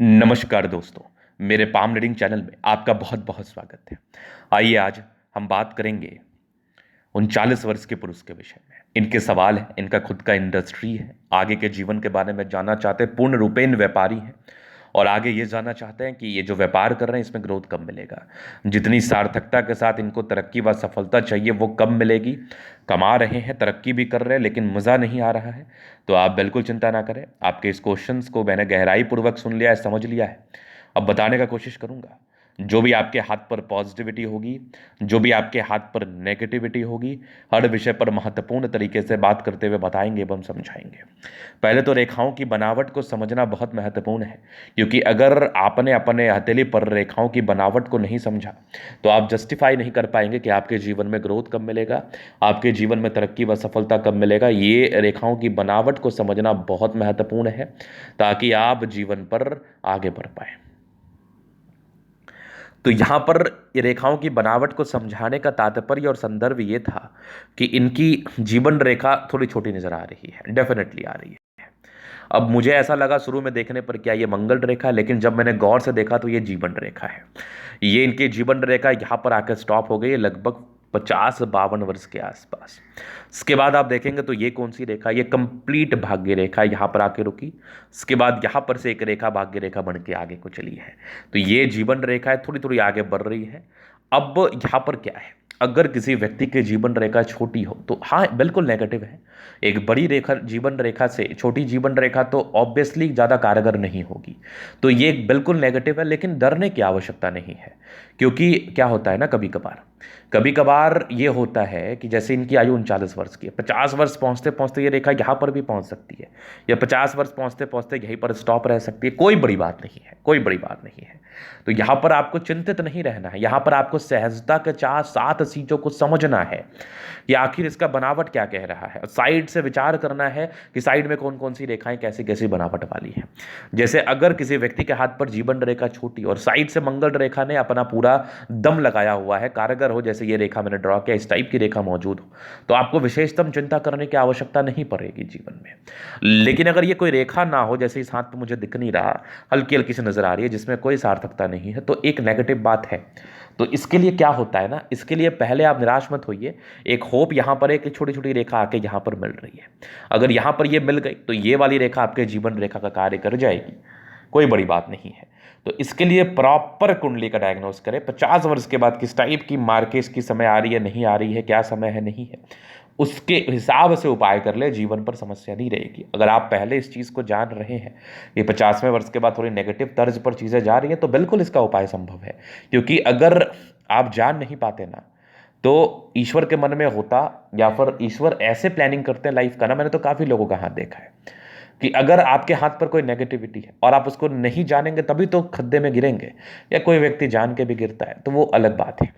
नमस्कार दोस्तों, मेरे पाम रीडिंग चैनल में आपका बहुत बहुत स्वागत है। आइए आज हम बात करेंगे 39 वर्ष के पुरुष के विषय में। इनके सवाल है, इनका खुद का इंडस्ट्री है, आगे के जीवन के बारे में जानना चाहते हैं। पूर्ण रूपेण व्यापारी हैं और आगे ये जानना चाहते हैं कि ये जो व्यापार कर रहे हैं इसमें ग्रोथ कब मिलेगा, जितनी सार्थकता के साथ इनको तरक्की व सफलता चाहिए वो कब मिलेगी। कमा रहे हैं, तरक्की भी कर रहे हैं, लेकिन मज़ा नहीं आ रहा है। तो आप बिल्कुल चिंता ना करें, आपके इस क्वेश्चंस को मैंने गहराई पूर्वक सुन लिया है, समझ लिया है। अब बताने का कोशिश करूंगा। जो भी आपके हाथ पर पॉजिटिविटी होगी, जो भी आपके हाथ पर नेगेटिविटी होगी, हर विषय पर महत्वपूर्ण तरीके से बात करते हुए बताएंगे एवं समझाएंगे। पहले तो रेखाओं की बनावट को समझना बहुत महत्वपूर्ण है, क्योंकि अगर आपने अपने हथेली पर रेखाओं की बनावट को नहीं समझा तो आप जस्टिफाई नहीं कर पाएंगे कि आपके जीवन में ग्रोथ कब मिलेगा, आपके जीवन में तरक्की व सफलता कब मिलेगा। ये रेखाओं की बनावट को समझना बहुत महत्वपूर्ण है ताकि आप जीवन पर आगे बढ़ पाए। तो यहाँ पर ये रेखाओं की बनावट को समझाने का तात्पर्य और संदर्भ ये था कि इनकी जीवन रेखा थोड़ी छोटी नजर आ रही है, डेफिनेटली आ रही है। अब मुझे ऐसा लगा शुरू में देखने पर क्या ये मंगल रेखा है, लेकिन जब मैंने गौर से देखा तो ये जीवन रेखा है। ये इनकी जीवन रेखा यहाँ पर आकर स्टॉप हो गई है, लगभग 50-52 वर्ष के आसपास। इसके बाद आप देखेंगे तो ये कौन सी रेखा, ये कंप्लीट भाग्य रेखा यहाँ पर आके रुकी। इसके बाद यहाँ पर से एक रेखा भाग्य रेखा बन के आगे को चली है। तो ये जीवन रेखा है, थोड़ी थोड़ी आगे बढ़ रही है। अब यहाँ पर क्या है, अगर किसी व्यक्ति की जीवन रेखा छोटी हो तो हाँ बिल्कुल नेगेटिव है। एक बड़ी रेखा जीवन रेखा से छोटी जीवन रेखा तो ऑब्वियसली ज़्यादा कारगर नहीं होगी। तो ये बिल्कुल नेगेटिव है, लेकिन डरने की आवश्यकता नहीं है। क्योंकि क्या होता है ना, कभी कभार ये होता है कि जैसे इनकी आयु 39 वर्ष की है, 50 वर्ष पहुंचते पहुंचते ये रेखा यहाँ पर भी पहुंच सकती है, या 50 वर्ष पहुंचते पहुंचते यहीं पर स्टॉप रह सकती है। कोई बड़ी बात नहीं है, कोई बड़ी बात नहीं है। तो यहाँ पर आपको चिंतित नहीं रहना है, यहाँ पर आपको सहजता के साथ चीज़ों को समझना है कि आखिर इसका बनावट क्या कह रहा है। साइड से विचार करना है कि साइड में कौन कौन सी रेखाएं कैसी कैसी बनावट वाली है। जैसे अगर किसी व्यक्ति के हाथ पर जीवन रेखा छोटी और साइड से मंगल रेखा ने अपना पूरा दम लगाया हुआ है, कारगर हो, जैसे ये रेखा मैंने ड्रॉ किया, इस टाइप की रेखा मौजूद हो, तो आपको विशेषतम चिंता करने की आवश्यकता नहीं पड़ेगी जीवन में। लेकिन अगर ये कोई रेखा ना हो, जैसे इस हाथ पर मुझे दिख नहीं रहा, हल्की हल्की से नजर आ रही है, जिसमें कोई सार्थकता नहीं है, तो एक नेगेटिव बात है। तो इसके लिए क्या होता है ना, इसके लिए पहले आप निराश मत होइए। एक होप यहाँ पर एक छोटी छोटी रेखा आके यहाँ पर मिल रही है। अगर यहाँ पर ये मिल गई तो ये वाली रेखा आपके जीवन रेखा का कार्य कर जाएगी, कोई बड़ी बात नहीं है। तो इसके लिए प्रॉपर कुंडली का डायग्नोस करें। 50 वर्ष के बाद किस टाइप की मार्केट की समय आ रही है, नहीं आ रही है, क्या समय है, नहीं है, उसके हिसाब से उपाय कर ले, जीवन पर समस्या नहीं रहेगी। अगर आप पहले इस चीज़ को जान रहे हैं, ये 50वें वर्ष के बाद थोड़ी नेगेटिव तर्ज पर चीज़ें जा रही हैं, तो बिल्कुल इसका उपाय संभव है। क्योंकि अगर आप जान नहीं पाते ना, तो ईश्वर के मन में होता, या फिर ईश्वर ऐसे प्लानिंग करते हैं लाइफ का ना, मैंने तो काफ़ी लोगों का हाथ देखा है कि अगर आपके हाथ पर कोई नेगेटिविटी है और आप उसको नहीं जानेंगे तभी तो खड्डे में गिरेंगे, या कोई व्यक्ति जान के भी गिरता है तो वो अलग बात है।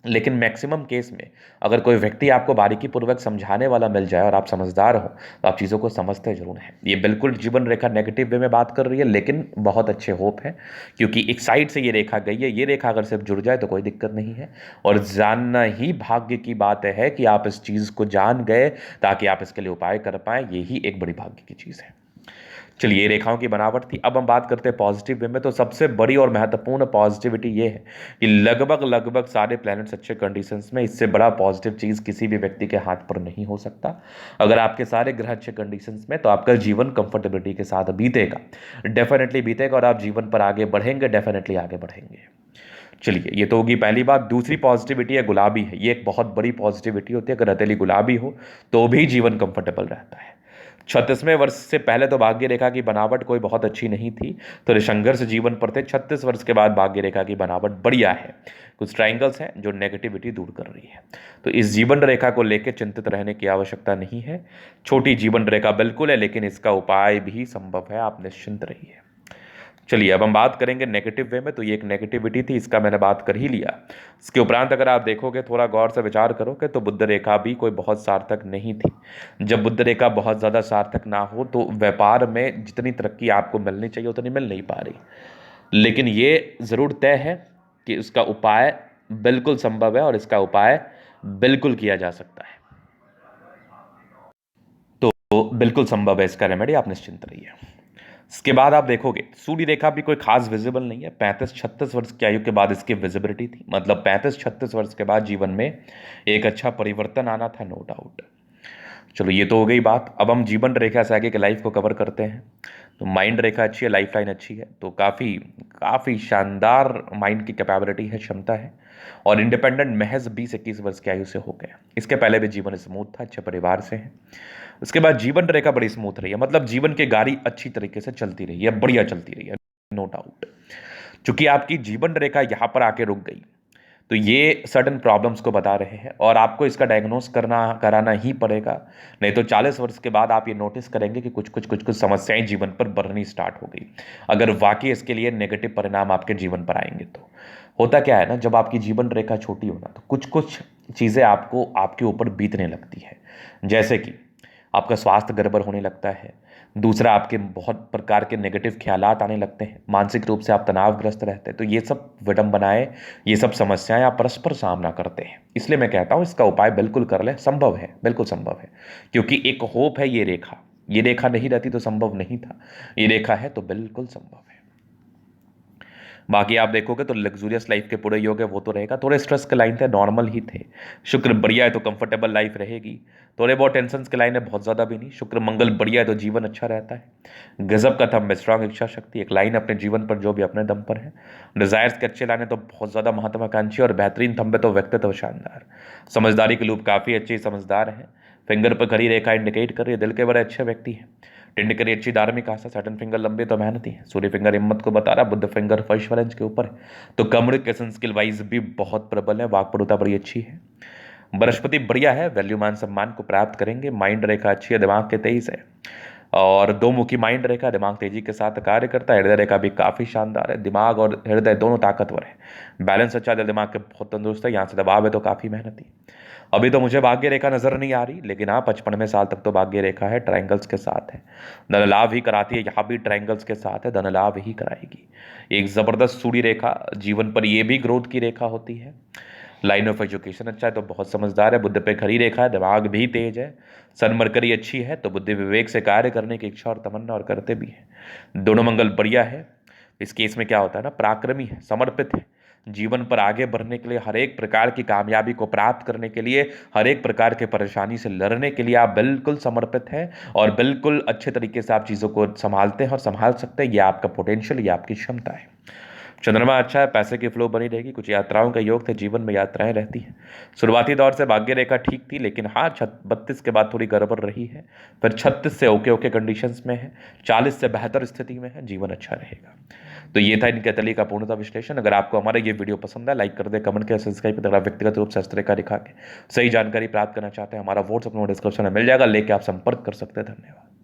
लेकिन मैक्सिमम केस में अगर कोई व्यक्ति आपको बारीकी पूर्वक समझाने वाला मिल जाए और आप समझदार हो तो आप चीज़ों को समझते जरूर हैं। ये बिल्कुल जीवन रेखा नेगेटिव वे में बात कर रही है, लेकिन बहुत अच्छे होप है, क्योंकि एक साइड से ये रेखा गई है। ये रेखा अगर सिर्फ जुड़ जाए तो कोई दिक्कत नहीं है, और जानना ही भाग्य की बात है कि आप इस चीज़ को जान गए ताकि आप इसके लिए उपाय कर पाएँ। यही एक बड़ी भाग्य की चीज़ है। चलिए, रेखाओं की बनावट थी। अब हम बात करते हैं पॉजिटिव वे में। तो सबसे बड़ी और महत्वपूर्ण पॉजिटिविटी ये है कि लगभग लगभग सारे प्लैनेट्स अच्छे कंडीशंस में, इससे बड़ा पॉजिटिव चीज़ किसी भी व्यक्ति के हाथ पर नहीं हो सकता। अगर आपके सारे ग्रह अच्छे कंडीशंस में, तो आपका जीवन कंफर्टेबिलिटी के साथ बीतेगा, डेफिनेटली बीतेगा, और आप जीवन पर आगे बढ़ेंगे, डेफिनेटली आगे बढ़ेंगे। चलिए, ये तो होगी पहली बात। दूसरी पॉजिटिविटी है गुलाबी है। ये एक बहुत बड़ी पॉजिटिविटी होती है। अगर हथेली गुलाबी हो तो भी जीवन कंफर्टेबल रहता है। 36वें वर्ष से पहले तो भाग्य रेखा की बनावट कोई बहुत अच्छी नहीं थी, तो संघर्ष जीवन पर थे। 36 वर्ष के बाद भाग्य रेखा की बनावट बढ़िया है। कुछ ट्रायंगल्स हैं जो नेगेटिविटी दूर कर रही है। तो इस जीवन रेखा को लेकर चिंतित रहने की आवश्यकता नहीं है। छोटी जीवन रेखा बिल्कुल है, लेकिन इसका उपाय भी संभव है, आप निश्चिंत रहिए। चलिए, अब हम बात करेंगे नेगेटिव वे में। तो ये एक नेगेटिविटी थी, इसका मैंने बात कर ही लिया। इसके उपरांत अगर आप देखोगे, थोड़ा गौर से विचार करोगे, तो बुध रेखा भी कोई बहुत सार्थक नहीं थी। जब बुध रेखा बहुत ज़्यादा सार्थक ना हो तो व्यापार में जितनी तरक्की आपको मिलनी चाहिए उतनी मिल नहीं पा रही। लेकिन ये ज़रूर तय है कि उसका उपाय बिल्कुल संभव है, और इसका उपाय बिल्कुल किया जा सकता है। तो बिल्कुल संभव है इसका रेमेडी, आप निश्चिंत रहिए। इसके बाद आप देखोगे सूर्य रेखा भी कोई खास विजिबल नहीं है। 35-36 वर्ष की आयु के बाद इसकी विजिबिलिटी थी, मतलब 35-36 वर्ष के बाद जीवन में एक अच्छा परिवर्तन आना था, नो डाउट। चलो ये तो हो गई बात। अब हम जीवन रेखा से आगे के लाइफ को कवर करते हैं। तो माइंड रेखा अच्छी है, लाइफ लाइन अच्छी है, तो काफ़ी काफ़ी शानदार माइंड की कैपेबिलिटी है, क्षमता है। और इंडिपेंडेंट महज 20-21 वर्ष की आयु से हो गए। इसके पहले भी जीवन स्मूथ था, अच्छे परिवार से है। उसके बाद जीवन रेखा बड़ी स्मूथ रही है, मतलब जीवन की गाड़ी अच्छी तरीके से चलती रही है, बढ़िया चलती रही है, नो डाउट। चूंकि आपकी जीवन रेखा यहाँ पर आके रुक गई, तो ये सर्टन प्रॉब्लम्स को बता रहे हैं और आपको इसका डायग्नोस कराना ही पड़ेगा। नहीं तो 40 वर्ष के बाद आप ये नोटिस करेंगे कि कुछ समस्याएं जीवन पर बढ़नी स्टार्ट हो गई, अगर वाकई इसके लिए नेगेटिव परिणाम आपके जीवन पर आएंगे तो। होता क्या है ना, जब आपकी जीवन रेखा छोटी होना तो कुछ कुछ चीज़ें आपको आपके ऊपर बीतने लगती है। जैसे कि आपका स्वास्थ्य गड़बड़ होने लगता है। दूसरा, आपके बहुत प्रकार के नेगेटिव ख्यालात आने लगते हैं, मानसिक रूप से आप तनावग्रस्त रहते हैं। तो ये सब विडंबनाएं, ये सब समस्याएं आप परस्पर सामना करते हैं। इसलिए मैं कहता हूं इसका उपाय बिल्कुल कर ले, संभव है, बिल्कुल संभव है। क्योंकि एक होप है, ये रेखा नहीं रहती तो संभव नहीं था, ये रेखा है तो बिल्कुल संभव है। बाकी आप देखोगे तो लग्जूरियस लाइफ के पूरे योग है, वो तो रहेगा। थोड़े स्ट्रेस के लाइन थे, नॉर्मल ही थे। शुक्र बढ़िया है तो कंफर्टेबल लाइफ रहेगी। थोड़े बहुत टेंशन के लाइन है, बहुत ज़्यादा भी नहीं। शुक्र मंगल बढ़िया है तो जीवन अच्छा रहता है। गजब का थंब है, स्ट्रांग इच्छा शक्ति, एक लाइन अपने जीवन पर जो भी अपने दम पर है। डिजायर्स के अच्छे लाइन है तो बहुत ज़्यादा महत्वाकांक्षी और बेहतरीन थंब है तो व्यक्तित्व शानदार। समझदारी के लूप काफ़ी अच्छी समझदार है। फिंगर पर खड़ी रेखा इंडिकेट कर रही है दिल के बड़े अच्छे व्यक्ति हैं। टिंड करी अच्छी धार्मिक आस्था, सैटर्न फिंगर लंबे तो मेहनती है। सूर्य फिंगर हिम्मत को बता रहा, बुद्ध फिंगर फर्स्ट वालेंस के ऊपर है। तो कम्युनिकेशन स्किल वाइज भी बहुत प्रबल है, वाक्पटुता बड़ी अच्छी है। बृहस्पति बढ़िया है, वैल्यू मान सम्मान को प्राप्त करेंगे। माइंड रेखा अच्छी है, दिमाग के तेईस है और दो मुखी माइंड रेखा, दिमाग तेजी के साथ कार्य करता है। हृदय रेखा भी काफी शानदार है, दिमाग और हृदय दोनों ताकतवर है। बैलेंस अच्छा है, दिमाग के बहुत तंदुरुस्त है। यहाँ से दबाव है तो काफी मेहनती। अभी तो मुझे भाग्य रेखा नजर नहीं आ रही, लेकिन हाँ 55वें साल तक तो भाग्य रेखा है, ट्रायंगल्स के साथ है, धन लाभ ही कराती है। यहाँ भी ट्रायंगल्स के साथ है, धन लाभ ही कराएगी। एक जबरदस्त सूर्य रेखा जीवन पर, ये भी ग्रोथ की रेखा होती है। लाइन ऑफ एजुकेशन अच्छा है तो बहुत समझदार है। बुद्ध पे खड़ी रेखा है, दिमाग भी तेज है। सन मरकरी अच्छी है तो बुद्धि विवेक से कार्य करने की इच्छा और तमन्ना और करते भी हैं। दोनों मंगल बढ़िया है। इस केस में क्या होता है ना, पराक्रमी है, समर्पित है। जीवन पर आगे बढ़ने के लिए, हर एक प्रकार की कामयाबी को प्राप्त करने के लिए, हर एक प्रकार के परेशानी से लड़ने के लिए आप बिल्कुल समर्पित हैं और बिल्कुल अच्छे तरीके से आप चीज़ों को संभालते हैं और संभाल सकते हैं। ये आपका पोटेंशियल, ये आपकी क्षमता है। चंद्रमा अच्छा है, पैसे की फ्लो बनी रहेगी। कुछ यात्राओं का योग थे, जीवन में यात्राएं रहती हैं। शुरुआती दौर से भाग्य रेखा ठीक थी, लेकिन हाँ 32 के बाद थोड़ी गड़बड़ रही है। फिर 36 से ओके ओके कंडीशंस में है, 40 से बेहतर स्थिति में है, जीवन अच्छा रहेगा। तो ये था इनके तली का पूर्णतः विश्लेषण। अगर आपको हमारा ये वीडियो पसंद है, लाइक कर दे, कमेंट करें, सब्सक्राइब करें। व्यक्तिगत रूप से हस्तरेखा दिखा के सही जानकारी प्राप्त करना चाहते हैं, हमारा व्हाट्सएप नंबर डिस्क्रिप्शन में मिल जाएगा, लेके आप संपर्क कर सकते हैं। धन्यवाद।